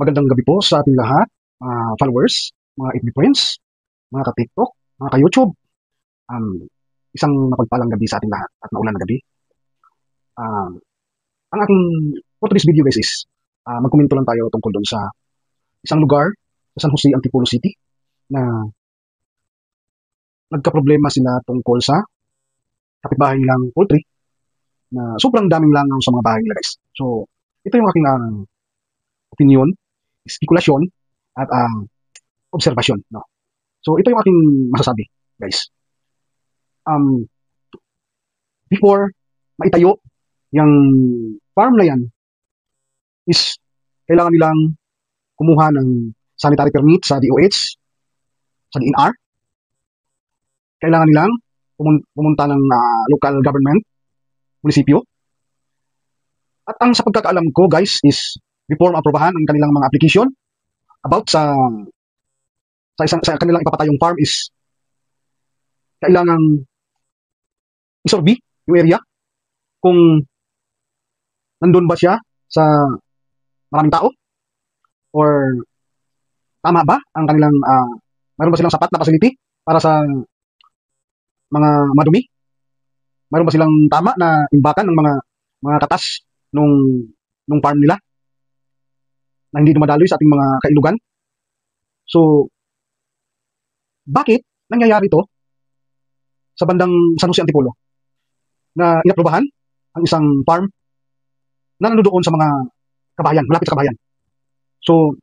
Magandang gabi po sa ating lahat, followers, mga FB friends, mga ka-TikTok, mga ka-YouTube. Um, Isang mapagpalang gabi sa ating lahat at maulan na gabi. Um, ang aking for today's video guys is magkomento lang tayo tungkol doon sa isang lugar sa San Jose, Antipolo City na nagkaproblema sila tungkol sa kapitbahay nilang poultry na sobrang daming langaw sa mga bahay nila guys. So, ito yung aking opinion, spekulasyon, at obserbasyon. No? So, ito yung aking masasabi guys. Before maitayo yung farm na yan is kailangan nilang kumuha ng sanitary permit sa DOH, sa DNR. Kailangan nilang pumunta ng local government, munisipyo. At ang sa pagkakaalam ko guys is before maaprobahan ang kanilang mga application about sa kanilang ipapatayong farm is kailangang isurvey yung area kung nandun ba siya sa maraming tao or tama ba ang kanilang mayroon ba silang sapat na facility para sa mga madumi, mayroon ba silang tama na imbakan ng mga katas nung farm nila na hindi dumadaloy sa ating mga kailugan. So bakit nangyayari to sa bandang San Jose Antipolo na inaprobahan ang isang farm na nandoon sa mga kabahayan, malapit sa kabahayan? So,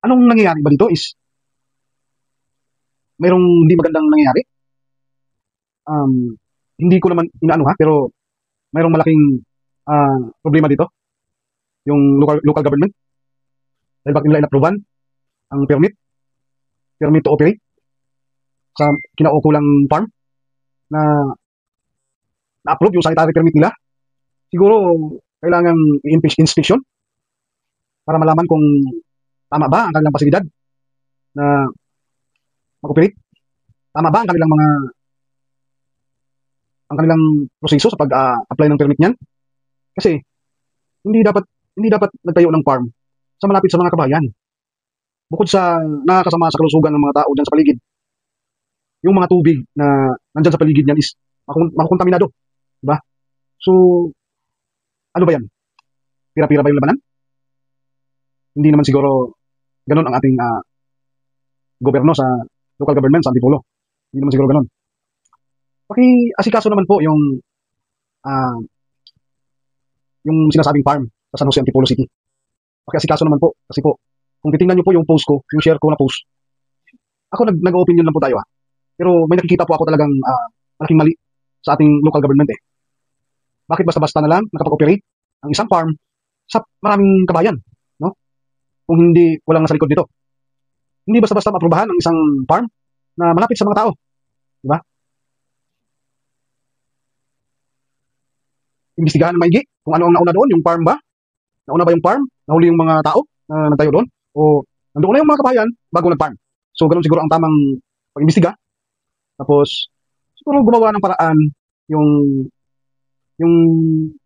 anong nangyayari ba dito is mayroong hindi magandang nangyayari. Hindi ko naman inaano pero mayroong malaking problema dito yung local government dahil bakit nila inaprobahan ang permit to operate sa kinaukulang farm na na-approve yung sanitary permit nila. Siguro kailangan i-inspection para malaman kung tama ba ang kanilang pasilidad na mag-operate, tama ba ang kanilang proseso sa pag-apply ng permit niyan. Kasi hindi dapat nagtayo ng farm sa malapit sa mga kabayan. Bukod sa nakakasama sa kalusugan ng mga tao dyan sa paligid, yung mga tubig na nandyan sa paligid niyan is makukontaminado. Diba? So, ano ba yan? Pira-pira ba yung labanan? Hindi naman siguro ganun ang ating gobyerno sa local government sa Antipolo. Hindi naman siguro ganun. Paki-asikaso naman po yung sinasabing farm sa San Jose Antipolo City. Paki-asikaso naman po kasi po kung titingnan niyo po yung post ko, yung share ko na post, ako nag-opinion lang po tayo pero may nakikita po ako talagang malaking mali sa ating local government eh. Bakit basta-basta na lang nakapag-operate ang isang farm sa maraming kabayan, no? Kung hindi walang nasa likod dito. Hindi basta-basta maaprubahan ang isang farm na malapit sa mga tao, di ba? Imbestigahan ng maigi kung ano ang nauna doon, yung farm ba? Nauna ba yung farm? Nahuli yung mga tao na nagtayo doon? O nandoon na yung mga kabayan bago nag-farm? So ganun siguro ang tamang pag-imbestiga. Tapos siguro gumawa ng paraan yung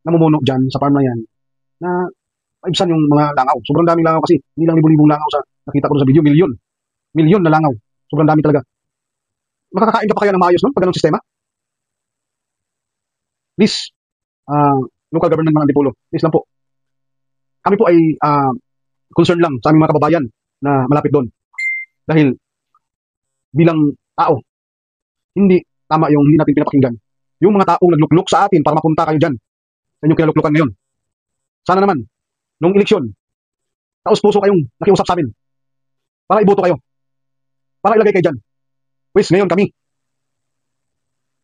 namumuno dyan sa farm na yan na maibsan yung mga langaw. Sobrang daming langaw kasi hindi lang libo-libong langaw sa nakita ko sa video, milyon na langaw. Sobrang dami talaga. Makakakain ka pa kaya ng maayos nun pag ganun sistema? Please, local government ng Antipolo, please lang po. Kami po ay concern lang sa aming mga kababayan na malapit doon. Dahil bilang tao, hindi tama yung hindi natin pinapakinggan. Yung mga taong naglukluk sa atin para mapunta kayo dyan sa inyong kinaluklukan ngayon. Sana naman, nung eleksyon, taos-puso kayong nakiusap sa amin para iboto kayo, para ilagay kayo dyan. Pues ngayon kami,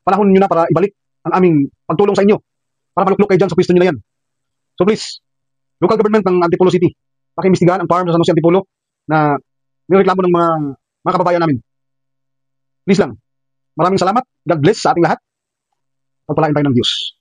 panahon nyo na para ibalik ang aming pagtulong sa inyo para malukluk kayo dyan sa pwesto nyo na yan. So please, local government ng Antipolo City, pakiimbestigahan ang farm sa San Jose Antipolo na nireklamo ng mga kababayan namin. Please lang. Maraming salamat. God bless sa ating lahat. Pagpalain tayo ng Diyos.